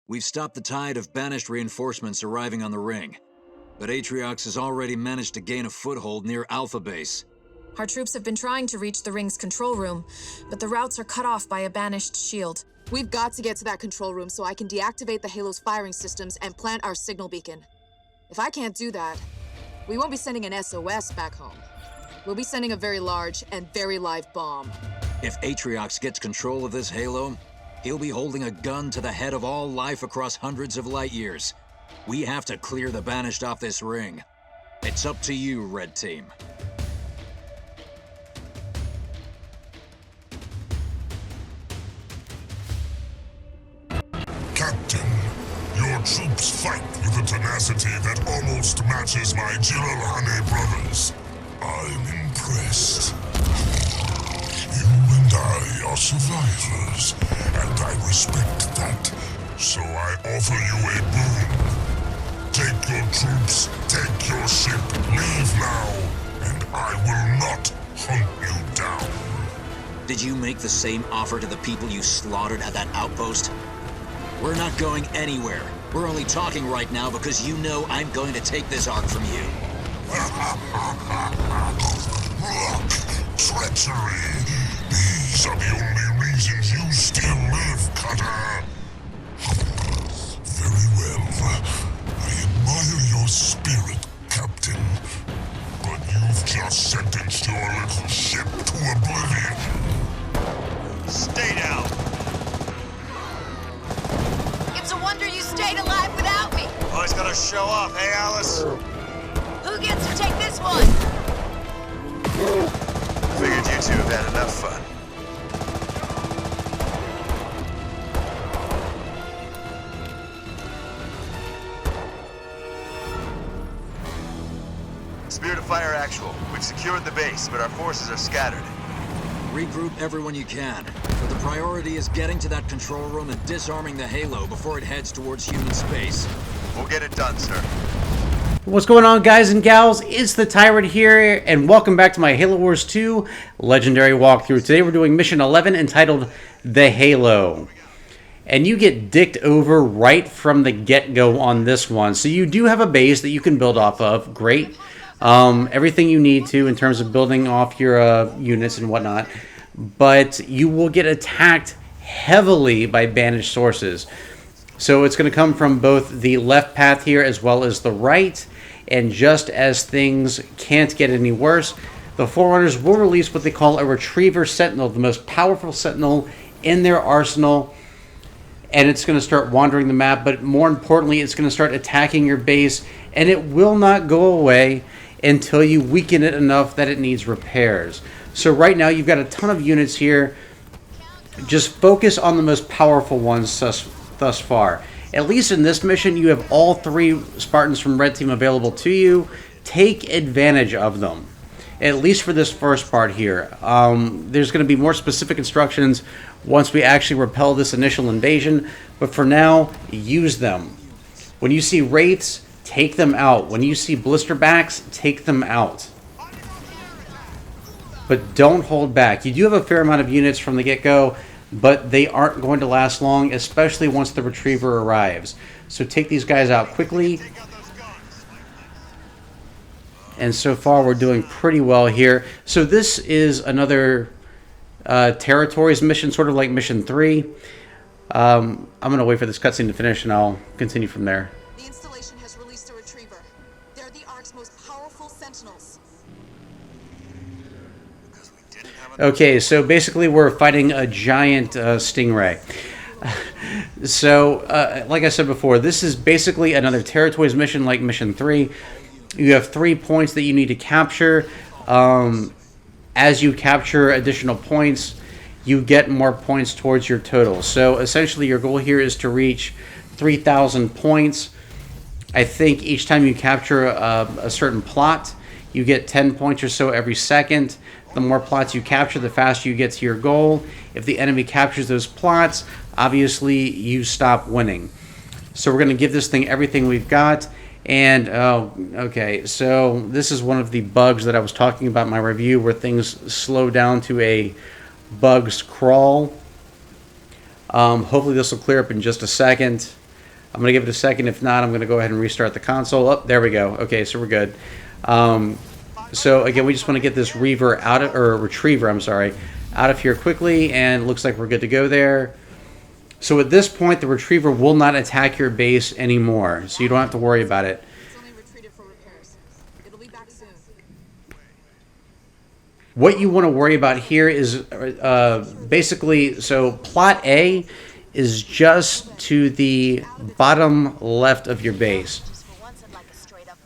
We've stopped the tide of banished reinforcements arriving on the ring, but Atriox has already managed to gain a foothold near Alpha Base. Our troops have been trying to reach the ring's control room, but the routes are cut off by a banished shield. We've got to get to that control room so I can deactivate the Halo's firing systems and plant our signal beacon. If I can't do that, we won't be sending an SOS back home. We'll be sending a very large and very live bomb. If Atriox gets control of this Halo, he'll be holding a gun to the head of all life across hundreds of light years. We have to clear the banished off this ring. It's up to you, Red Team. Captain, your troops fight with a tenacity that almost matches my Jilalhane brothers. I'm impressed. You and I are survivors, and I respect that. So I offer you a boon. Take your troops, take your ship, leave now, and I will not hunt you down. Did you make the same offer to the people you slaughtered at that outpost? We're not going anywhere. We're only talking right now because you know I'm going to take this Ark from you. Look, treachery. These are the only reasons you still live, Cutter. Very well. I admire your spirit, Captain. But you've just sentenced your little ship to oblivion. Stay down. It's a wonder you stayed alive without me. Always gotta show off, hey Alice? Who gets to take this one? Figured you two have had enough fun. Spirit of Fire actual. We've secured the base, but our forces are scattered. Regroup everyone you can, but the priority is getting to that control room and disarming the Halo before it heads towards human space. We'll get it done, sir. What's going on, guys and gals? It's the Tyrant here, and welcome back to my Halo Wars 2 Legendary walkthrough. Today we're doing Mission 11 entitled The Halo. And you get dicked over right from the get-go on this one. So you do have a base that you can build off of. Great. Everything you need to in terms of building off your units and whatnot. But you will get attacked heavily by banished sources. So it's going to come from both the left path here as well as the right. And just as things can't get any worse, the Forerunners will release what they call a Retriever Sentinel, the most powerful Sentinel in their arsenal. And it's going to start wandering the map, but more importantly, it's going to start attacking your base. And it will not go away until you weaken it enough that it needs repairs. So right now, you've got a ton of units here. Just focus on the most powerful ones thus far. At least in this mission, you have all three Spartans from Red Team available to you. Take advantage of them, at least for this first part here. There's going to be more specific instructions once we actually repel this initial invasion, but for now, use them. When you see Wraiths, take them out. When you see Blisterbacks, take them out. But don't hold back. You do have a fair amount of units from the get-go, but they aren't going to last long, especially once the Retriever arrives. So take these guys out quickly. And so far, we're doing pretty well here. So this is another territories mission, sort of like Mission 3. I'm going to wait for this cutscene to finish, and I'll continue from there. The installation has released a Retriever. They're the Ark's most powerful sentinels. Okay, so basically we're fighting a giant stingray. So, like I said before, this is basically another territories mission like Mission 3. You have 3 points that you need to capture. As you capture additional points, you get more points towards your total. So essentially your goal here is to reach 3,000 points. I think each time you capture a certain plot, you get 10 points or so every second. The more plots you capture, the faster you get to your goal. If the enemy captures those plots, obviously you stop winning. So we're going to give this thing everything we've got. And, okay, so this is one of the bugs that I was talking about in my review, where things slow down to a bug's crawl. Hopefully this will clear up in just a second. I'm going to give it a second. If not, I'm going to go ahead and restart the console. Oh, there we go. Okay, so we're good. So again, we just want to get this retriever, I'm sorry, out of here quickly, and it looks like we're good to go there. So at this point, the retriever will not attack your base anymore, so you don't have to worry about it. It's only retreated for repairs. It'll be back soon. What you want to worry about here is basically, so plot A is just to the bottom left of your base.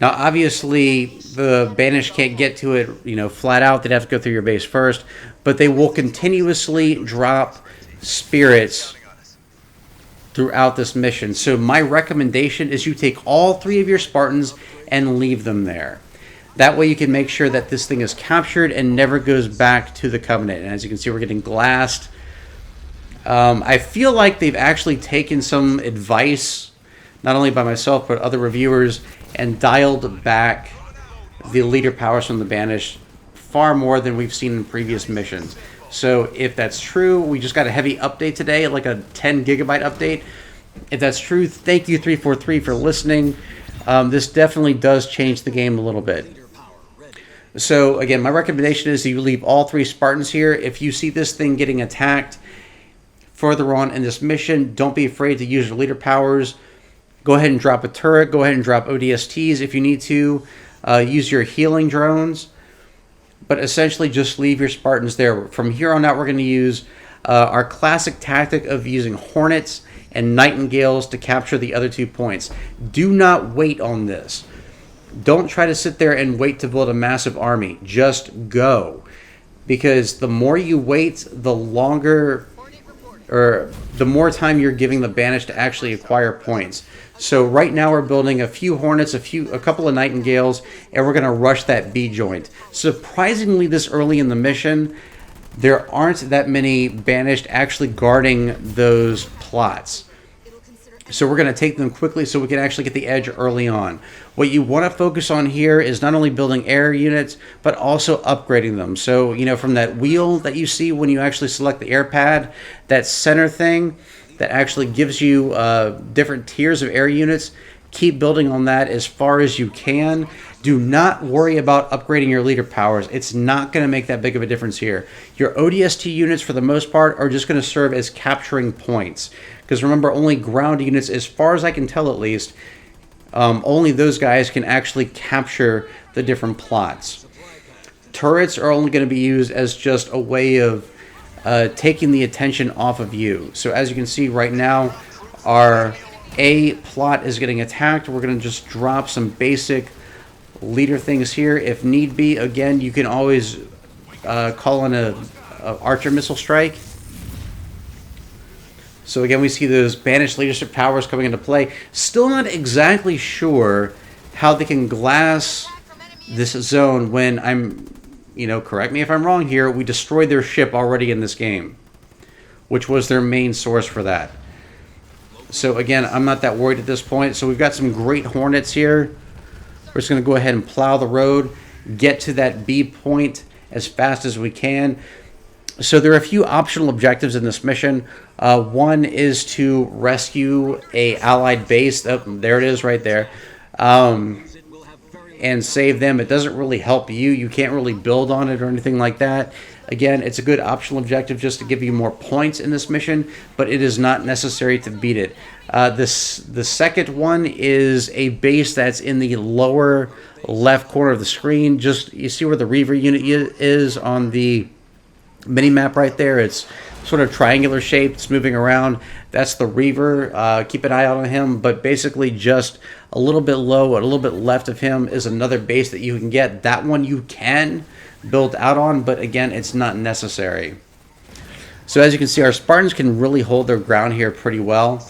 Now, obviously, the Banished can't get to it, flat out. They'd have to go through your base first, but they will continuously drop spirits throughout this mission. So my recommendation is you take all 3 of your Spartans and leave them there. That way you can make sure that this thing is captured and never goes back to the Covenant. And as you can see, we're getting glassed. I feel like they've actually taken some advice, not only by myself, but other reviewers, and dialed back the leader powers from the Banished far more than we've seen in previous missions. So if that's true, we just got a heavy update today, like a 10 gigabyte update. If that's true, thank you 343 for listening. This definitely does change the game a little bit. So again, my recommendation is that you leave all 3 Spartans here. If you see this thing getting attacked further on in this mission, don't be afraid to use your leader powers. Go ahead and drop a turret. Go ahead and drop ODSTs if you need to. Use your healing drones. But essentially just leave your Spartans there. From here on out, we're going to use our classic tactic of using Hornets and Nightingales to capture the other 2 points. Do not wait on this. Don't try to sit there and wait to build a massive army. Just go. Because the more you wait, the longer, or the more time you're giving the Banished to actually acquire points. So right now we're building a few Hornets, a couple of Nightingales, and we're going to rush that B joint. Surprisingly, this early in the mission, there aren't that many Banished actually guarding those plots. So we're going to take them quickly so we can actually get the edge early on. What you want to focus on here is not only building air units, but also upgrading them. So, from that wheel that you see when you actually select the air pad, that center thing that actually gives you different tiers of air units, keep building on that as far as you can. Do not worry about upgrading your leader powers. It's not going to make that big of a difference here. Your ODST units, for the most part, are just going to serve as capturing points. Because remember, only ground units, as far as I can tell at least, only those guys can actually capture the different plots. Turrets are only going to be used as just a way of taking the attention off of you. So as you can see right now, our A plot is getting attacked. We're going to just drop some basic leader things here. If need be, again, you can always call in a archer missile strike. So again, we see those Banished leadership powers coming into play. Still not exactly sure how they can glass this zone when correct me if I'm wrong here, we destroyed their ship already in this game, which was their main source for that. So again, I'm not that worried at this point. So we've got some great Hornets here. We're just going to go ahead and plow the road, get to that B point as fast as we can. So there are a few optional objectives in this mission. One is to rescue a allied base. Oh, there it is right there. And save them. It doesn't really help you. You can't really build on it or anything like that. Again, it's a good optional objective just to give you more points in this mission, but it is not necessary to beat it. The second one is a base that's in the lower left corner of the screen. Just, you see where the Reaver unit is on the mini-map right there. It's sort of triangular shaped. It's moving around. That's the Reaver. Keep an eye out on him, but basically just a little bit low and a little bit left of him is another base that you can get. That one you can build out on, but again, it's not necessary. So as you can see, our Spartans can really hold their ground here pretty well.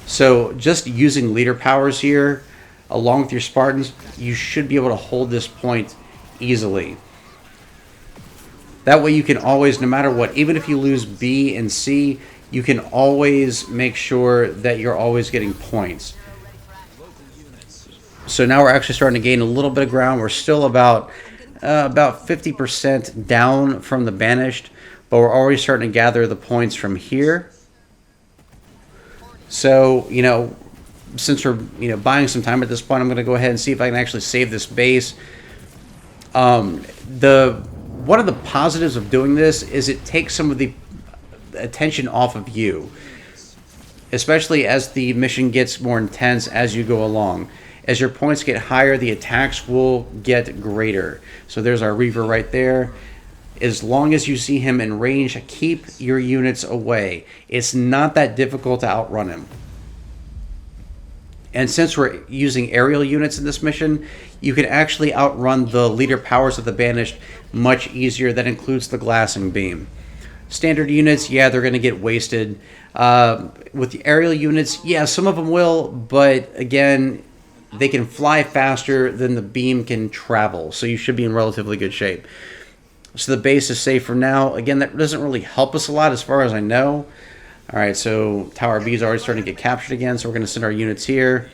So just using leader powers here along with your Spartans, you should be able to hold this point easily. That way you can always, no matter what, even if you lose B and C, you can always make sure that you're always getting points. So now we're actually starting to gain a little bit of ground. We're still about 50% down from the Banished, but we're already starting to gather the points from here. So, since we're buying some time at this point, I'm going to go ahead and see if I can actually save this base. One of the positives of doing this is it takes some of the attention off of you, especially as the mission gets more intense as you go along. As your points get higher, the attacks will get greater. So there's our Reaver right there. As long as you see him in range, keep your units away. It's not that difficult to outrun him. And since we're using aerial units in this mission, you can actually outrun the leader powers of the Banished much easier. That includes the glassing beam. Standard units, yeah, they're going to get wasted. With the aerial units, yeah, some of them will, but again, they can fly faster than the beam can travel, so you should be in relatively good shape. So the base is safe for now. Again, that doesn't really help us a lot as far as I know. Alright, so Tower B is already starting to get captured again, so we're going to send our units here.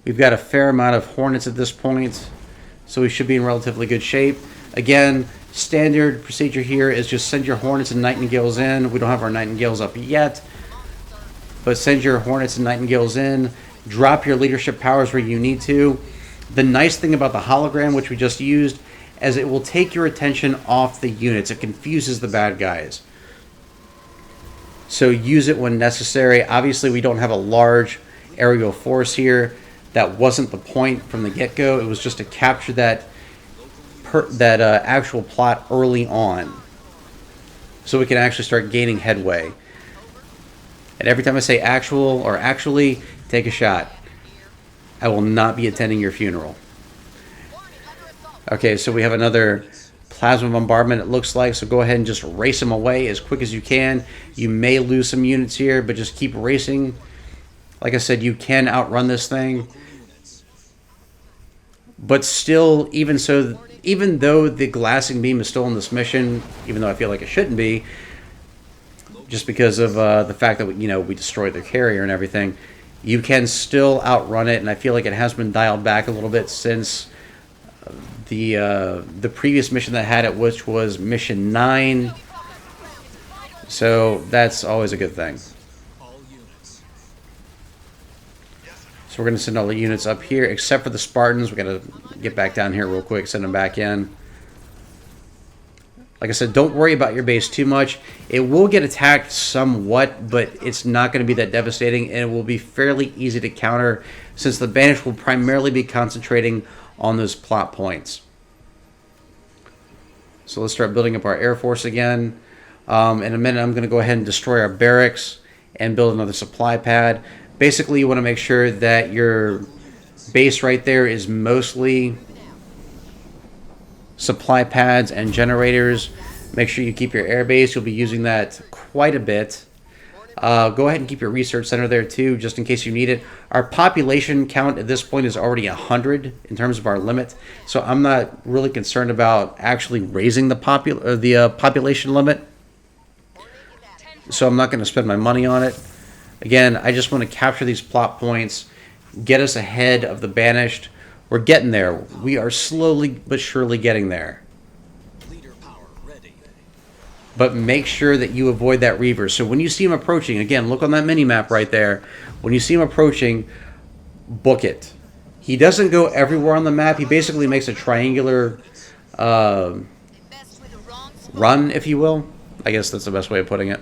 We've got a fair amount of Hornets at this point, so we should be in relatively good shape. Again, standard procedure here is just send your Hornets and Nightingales in. We don't have our Nightingales up yet, but send your Hornets and Nightingales in. Drop your leadership powers where you need to. The nice thing about the hologram, which we just used, is it will take your attention off the units. It confuses the bad guys. So use it when necessary. Obviously, we don't have a large aerial force here. That wasn't the point from the get-go. It was just to capture that actual plot early on, so we can actually start gaining headway. And every time I say actual or actually, take a shot. I will not be attending your funeral. Okay, so we have another plasma bombardment, it looks like, so go ahead and just race them away as quick as you can. You may lose some units here, but just keep racing. Like I said, you can outrun this thing. But still, even though the glassing beam is still in this mission, even though I feel like it shouldn't be, just because of the fact that we destroyed their carrier and everything, you can still outrun it, and I feel like it has been dialed back a little bit since the previous mission that had it, which was mission 9. So that's always a good thing. So we're going to send all the units up here, except for the Spartans. We're going to get back down here real quick, send them back in. Like I said, don't worry about your base too much. It will get attacked somewhat, but it's not going to be that devastating, and it will be fairly easy to counter, since the Banished will primarily be concentrating on those plot points. So let's start building up our Air Force again. In a minute, I'm going to go ahead and destroy our barracks and build another supply pad. Basically, you want to make sure that your base right there is mostly supply pads and generators. Make sure you keep your air base. You'll be using that quite a bit. Go ahead and keep your research center there too, just in case you need it. Our population count at this point is already 100 in terms of our limit, so I'm not really concerned about actually raising the population limit. So I'm not going to spend my money on it. Again, I just want to capture these plot points, get us ahead of the Banished. We're getting there. We are slowly but surely getting there. But make sure that you avoid that Reaver. So when you see him approaching, again, look on that mini-map right there. When you see him approaching, book it. He doesn't go everywhere on the map. He basically makes a triangular run, if you will. I guess that's the best way of putting it.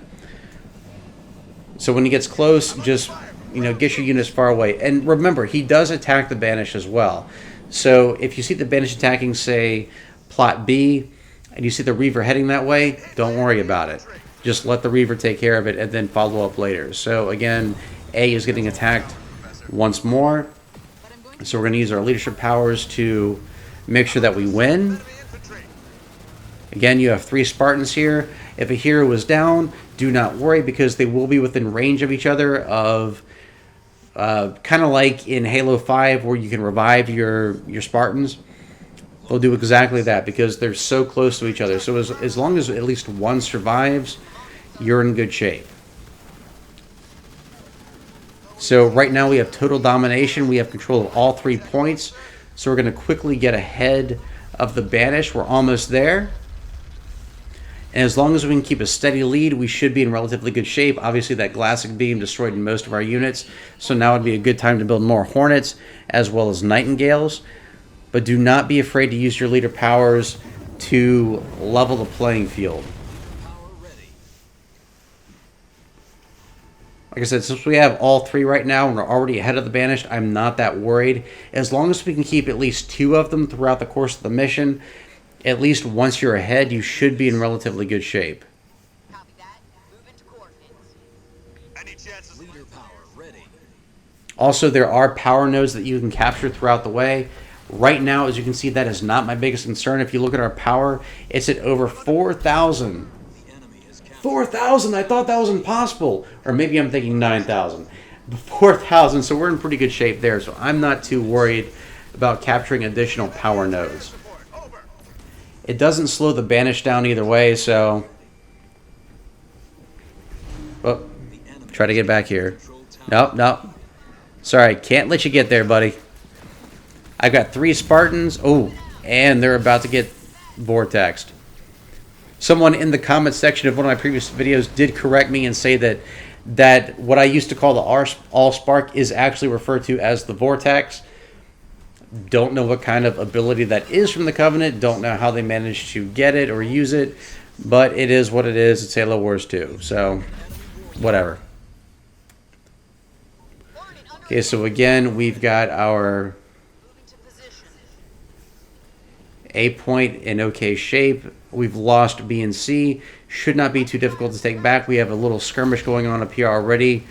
So when he gets close, just get your units far away. And remember, he does attack the Banished as well. So if you see the Banished attacking, say, plot B, and you see the Reaver heading that way, don't worry about it. Just let the Reaver take care of it and then follow up later. So again, A is getting attacked once more. So we're going to use our leadership powers to make sure that we win. Again, you have 3 Spartans here. If a hero is down, do not worry, because they will be within range of each other, of kind of like in Halo 5 where you can revive your Spartans. They'll do exactly that because they're so close to each other. So as long as at least one survives, you're in good shape. So right now we have total domination. We have control of all 3 points. So we're going to quickly get ahead of the Banished. We're almost there. And as long as we can keep a steady lead, we should be in relatively good shape. Obviously, that glassing beam destroyed most of our units, so now would be a good time to build more Hornets as well as Nightingales. But do not be afraid to use your leader powers to level the playing field. Like I said, since we have all 3 right now and we're already ahead of the Banished, I'm not that worried. As long as we can keep at least 2 of them throughout the course of the mission, at least once you're ahead, you should be in relatively good shape. Copy that. Move into coordinates. Any chances? Leader power ready. Also, there are power nodes that you can capture throughout the way. Right now, as you can see, that is not my biggest concern. If you look at our power, it's at over 4,000. 4,000! I thought that was impossible. Or maybe I'm thinking 9,000. 4,000, so we're in pretty good shape there. So I'm not too worried about capturing additional power nodes. It doesn't slow the Banished down either way, so... Oh, try to get back here. Nope, nope. Sorry, can't let you get there, buddy. I've got 3 Spartans. Oh, and they're about to get vortexed. Someone in the comment section of one of my previous videos did correct me and say that what I used to call the Allspark is actually referred to as the Vortex. Don't know what kind of ability that is from the Covenant. Don't know how they managed to get it or use it. But it is what it is. It's Halo Wars 2. So, whatever. Okay, so again, we've got our A point in okay shape. We've lost B and C. Should not be too difficult to take back. We have a little skirmish going on up here already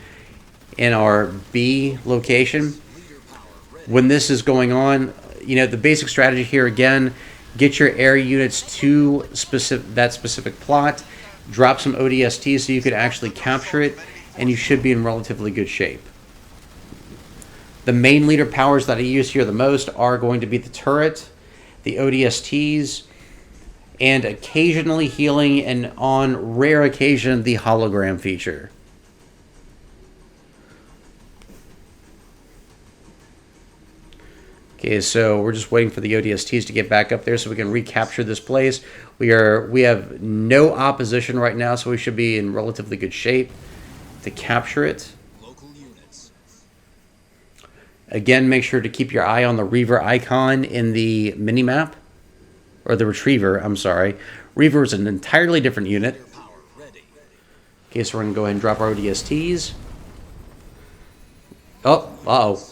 in our B location. When this is going on, you know, the basic strategy here again, get your air units to that specific plot, drop some ODSTs so you can actually capture it, and you should be in relatively good shape. The main leader powers that I use here the most are going to be the turret, the ODSTs, and occasionally healing, and on rare occasion, the hologram feature. Okay, so we're just waiting for the ODSTs to get back up there so we can recapture this place. We have no opposition right now, so we should be in relatively good shape to capture it. Local units. Again, make sure to keep your eye on the Reaver icon in the minimap. Or the Retriever, I'm sorry. Reaver is an entirely different unit. Okay, so we're going to go ahead and drop our ODSTs. Oh, uh-oh.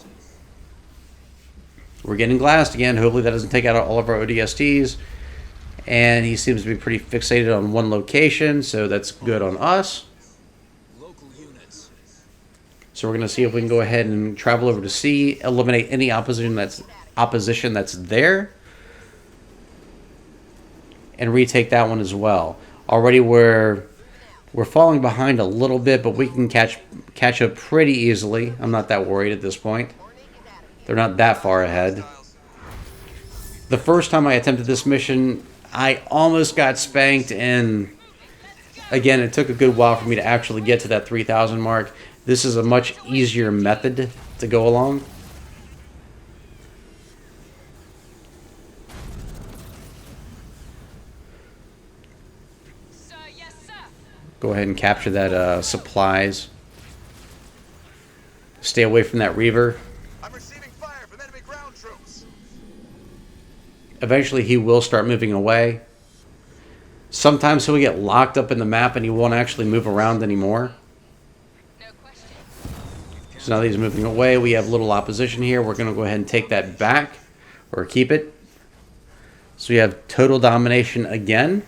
We're getting glassed again. Hopefully that doesn't take out all of our ODSTs. And he seems to be pretty fixated on one location, so that's good on us. Local units. So we're going to see if we can go ahead and travel over to C, eliminate any opposition that's there, and retake that one as well. Already we're falling behind a little bit, but we can catch up pretty easily. I'm not that worried at this point. They're not that far ahead. The first time I attempted this mission, I almost got spanked, and again, it took a good while for me to actually get to that 3,000 mark. This is a much easier method to go along. Go ahead and capture that supplies. Stay away from that Reaver. I'm receiving fire from enemy ground troops. Eventually he will start moving away. Sometimes he'll get locked up in the map and he won't actually move around anymore. So now that he's moving away, we have little opposition here. We're going to go ahead and take that back, or keep it. So we have total domination again.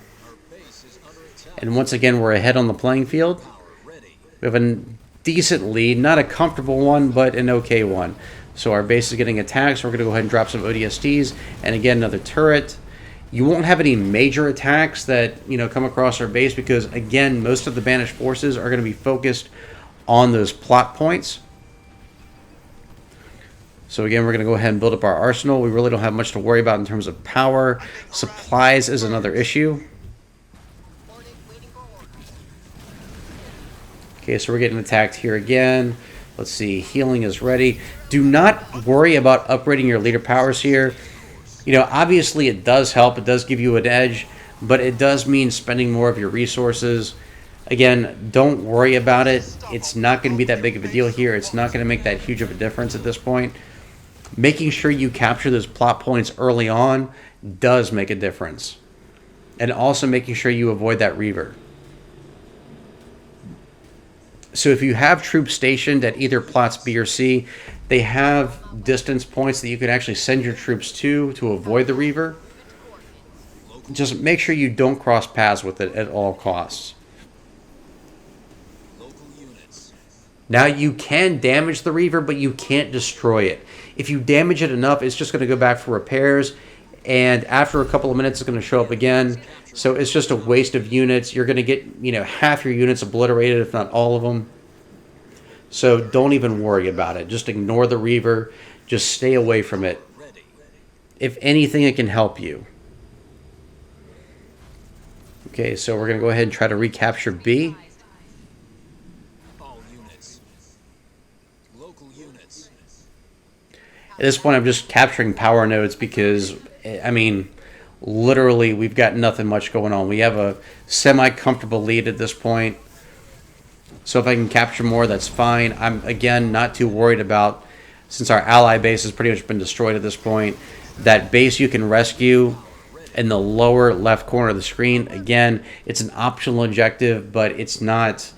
And once again, we're ahead on the playing field. We have a decent lead, not a comfortable one, but an okay one. So our base is getting attacked, so we're going to go ahead and drop some ODSTs. And again, another turret. You won't have any major attacks that, you know, come across our base because, again, most of the Banished forces are going to be focused on those plot points. So again, we're going to go ahead and build up our arsenal. We really don't have much to worry about in terms of power. Supplies is another issue. Okay, so we're getting attacked here again. Let's see, healing is ready. Do not worry about upgrading your leader powers here. You know, obviously it does help. It does give you an edge. but it does mean spending more of your resources. Again, don't worry about it. It's not going to be that big of a deal here. It's not going to make that huge of a difference at this point. Making sure you capture those plot points early on does make a difference. And also making sure you avoid that Reaver. So if you have troops stationed at either plots B or C, they have distance points that you can actually send your troops to avoid the Reaver. Just make sure you don't cross paths with it at all costs. Now you can damage the Reaver, but you can't destroy it. If you damage it enough, it's just going to go back for repairs, and after a couple of minutes it's going to show up again. So it's just a waste of units. You're going to get, half your units obliterated, if not all of them. So don't even worry about it. Just ignore the Reaver. Just stay away from it. If anything, it can help you. Okay, so we're going to go ahead and try to recapture B. At this point, I'm just capturing power nodes because, literally, we've got nothing much going on. We have a semi-comfortable lead at this point. So if I can capture more, that's fine. I'm, again, not too worried about, since our ally base has pretty much been destroyed at this point, that base you can rescue in the lower left corner of the screen. Again, it's an optional objective, but it's not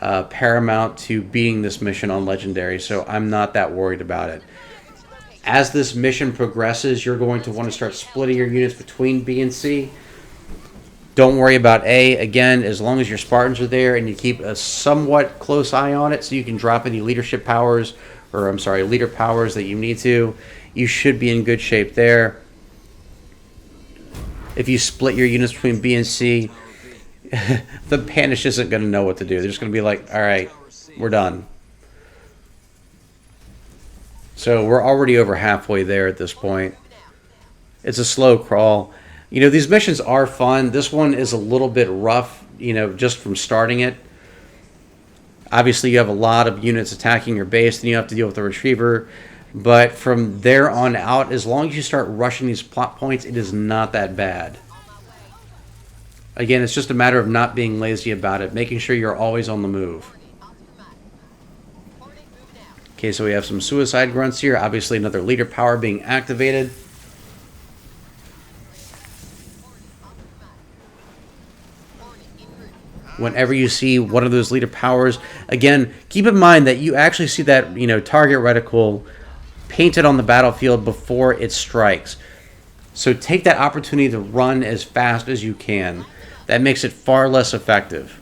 paramount to beating this mission on Legendary, so I'm not that worried about it. As this mission progresses, you're going to want to start splitting your units between B and C. Don't worry about A. Again, as long as your Spartans are there and you keep a somewhat close eye on it so you can drop any leadership powers, or leader powers that you need to, you should be in good shape there. If you split your units between B and C, the Banish isn't going to know what to do. They're just going to be like, all right, we're done. So we're already over halfway there at this point. It's a slow crawl. These missions are fun. This one is a little bit rough, just from starting it. Obviously, you have a lot of units attacking your base, and you have to deal with the Retriever. But from there on out, as long as you start rushing these plot points, it is not that bad. Again, it's just a matter of not being lazy about it, making sure you're always on the move. Okay, so we have some suicide grunts here. Obviously, another leader power being activated. Whenever you see one of those leader powers, again, keep in mind that you actually see that, target reticle painted on the battlefield before it strikes. So take that opportunity to run as fast as you can. That makes it far less effective.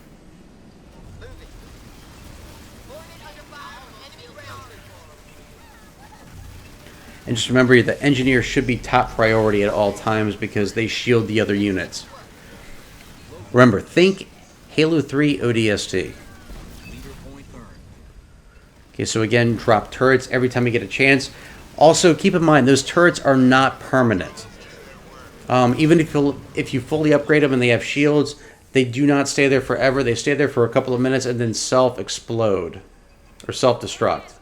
And just remember, the engineer should be top priority at all times because they shield the other units. Remember, think Halo 3 ODST. Okay, so again, drop turrets every time you get a chance. Also, keep in mind, those turrets are not permanent. Even if you fully upgrade them and they have shields, they do not stay there forever. They stay there for a couple of minutes and then self-explode. Or self-destruct.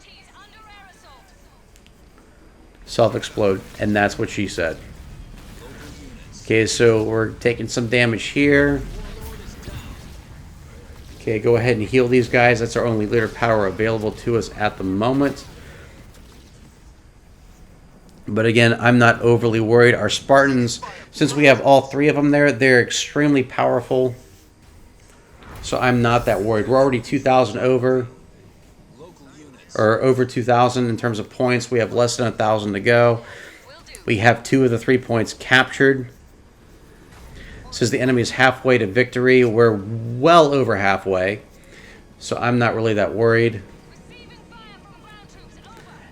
Self-explode, and that's what she said. Okay, so we're taking some damage here. Okay, go ahead and heal these guys. That's our only leader power available to us at the moment. But again, I'm not overly worried. Our Spartans, since we have all three of them there, they're extremely powerful. So I'm not that worried. We're already 2,000 over. Or over 2,000 in terms of points. We have less than 1,000 to go. We have 2 of the 3 points captured. Says the enemy is halfway to victory. We're well over halfway. So I'm not really that worried.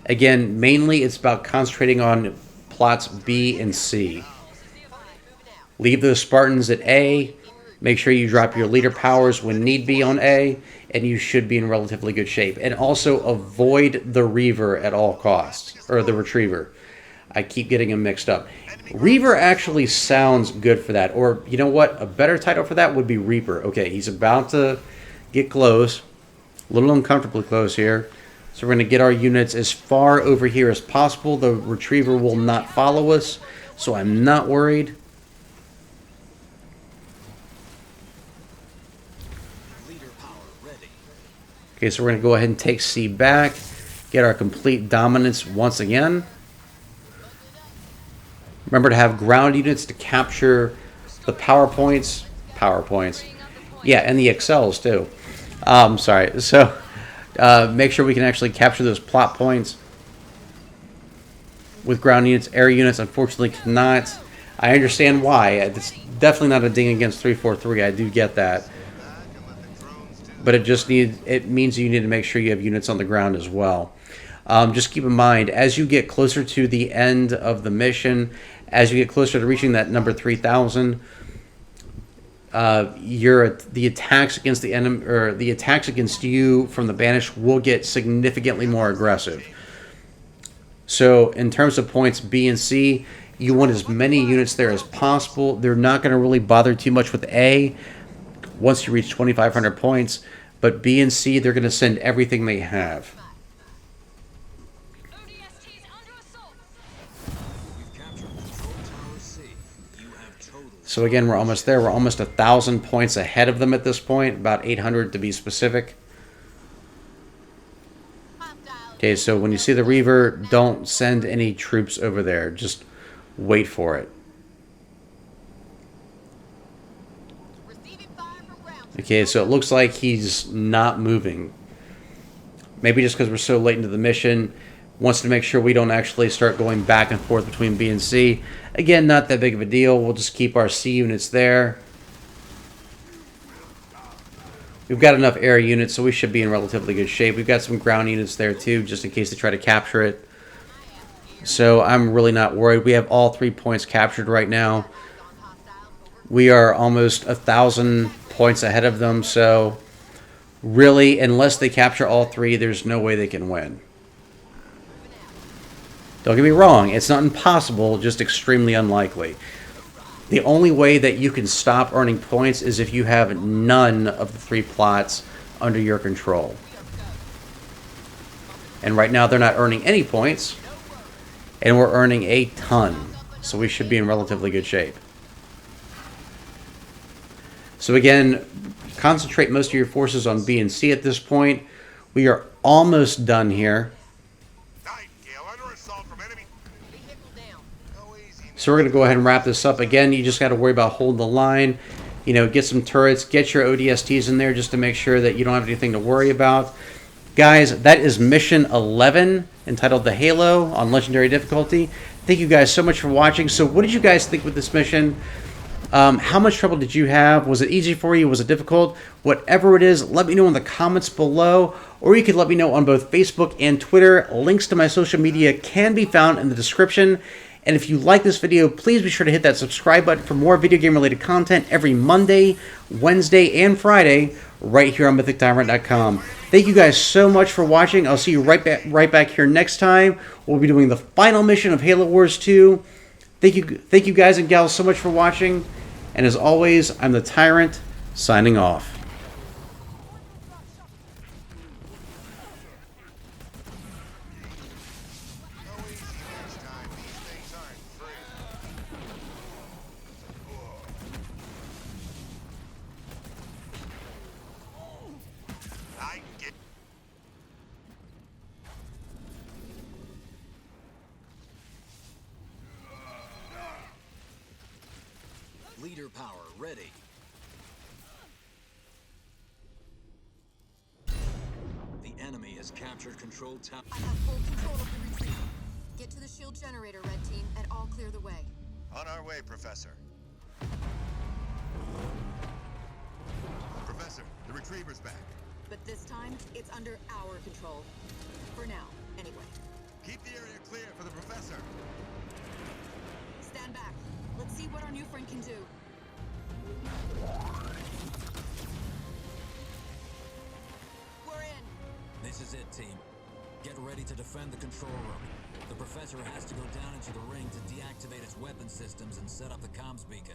Again, mainly it's about concentrating on plots B and C. Leave those Spartans at A. Make sure you drop your leader powers when need be on A, and you should be in relatively good shape. And also avoid the Reaver at all costs, or the Retriever. I keep getting them mixed up. Reaver actually sounds good for that, or you know what? A better title for that would be Reaper. Okay, he's about to get close, a little uncomfortably close here. So we're going to get our units as far over here as possible. The Retriever will not follow us, so I'm not worried. Okay, so we're going to go ahead and take C back, get our complete dominance once again. Remember to have ground units to capture the PowerPoints. Yeah, and the Excels too. Sorry. So make sure we can actually capture those plot points with ground units. Air units, unfortunately, cannot. I understand why. It's definitely not a ding against 343. I do get that. But it means you need to make sure you have units on the ground as well. Just keep in mind, as you get closer to the end of the mission, as you get closer to reaching that number 3,000, the attacks against the enemy, or the attacks against you from the Banished, will get significantly more aggressive. So in terms of points B and C, you want as many units there as possible. They're not going to really bother too much with A once you reach 2,500 points, but B and C, they're going to send everything they have. So again, we're almost there. We're almost 1,000 points ahead of them at this point, about 800 to be specific. Okay, so when you see the Reaver, don't send any troops over there. Just wait for it. Okay, so it looks like he's not moving. Maybe just because we're so late into the mission, wants to make sure we don't actually start going back and forth between B and C. Again, not that big of a deal. We'll just keep our C units there. We've got enough air units, so we should be in relatively good shape. We've got some ground units there too, just in case they try to capture it. So I'm really not worried. We have all 3 points captured right now. We are almost 1,000 points ahead of them, so really, unless they capture all 3, there's no way they can win. Don't get me wrong, it's not impossible, just extremely unlikely. The only way that you can stop earning points is if you have none of the 3 plots under your control. And right now they're not earning any points, and we're earning a ton, so we should be in relatively good shape. So again, concentrate most of your forces on B and C at this point. We are almost done here. So we're going to go ahead and wrap this up. Again, you just got to worry about holding the line. You know, get some turrets, get your ODSTs in there just to make sure that you don't have anything to worry about. Guys, that is mission 11, entitled The Halo on Legendary Difficulty. Thank you guys so much for watching. So what did you guys think with this mission? How much trouble did you have? Was it easy for you? Was it difficult? Whatever it is, let me know in the comments below, or you could let me know on both Facebook and Twitter. Links to my social media can be found in the description. And if you like this video, please be sure to hit that subscribe button for more video game related content every Monday, Wednesday, and Friday right here on MythicTyrant.com. Thank you guys so much for watching. I'll see you right back here next time. We'll be doing the final mission of Halo Wars 2. Thank you guys and gals so much for watching. And as always, I'm the Tyrant, signing off. Leader power ready. The enemy has captured control tower. I have full control of the retreat. Get to the shield generator, Red Team, and I'll clear the way. On our way, Professor. Professor, the retriever's back. But this time, it's under our control. For now, anyway. Keep the area clear for the Professor. Stand back. Let's see what our new friend can do. We're in. This is it, team. Get ready to defend the control room. The Professor has to go down into the ring to deactivate its weapon systems and set up the comms beacon.